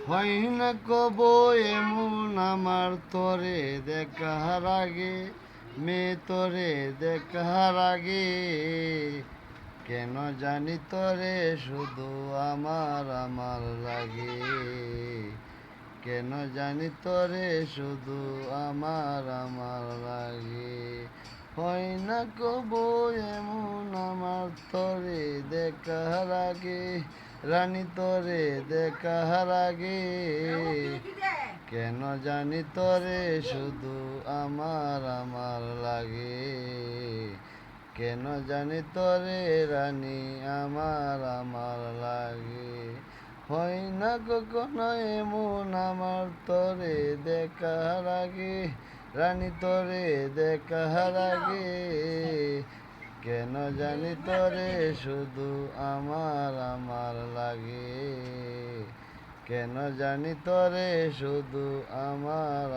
হয় না কব এমন আমার তরে দেখার আগে, মেয়ে তরে দেখার আগে, কেন জানি তরে শুধু আমার আমার লাগে, কেন জানি তরে শুধু আমার আমার লাগে। হয় না কব এমন আমার তরে দেখার আগে, রানী তরে দেখার আগে, কেন জানি তরে শুধু আমার আমার লাগে, কেন জানি তরে রানী আমার আমার লাগে। হয় না কখনো এমন আমার তরে দেখার আগে, রানী তরে দেখার আগে, কেন জানি তরে শুধু আমার আমার লাগে, কেন জানি তরে শুধু আমার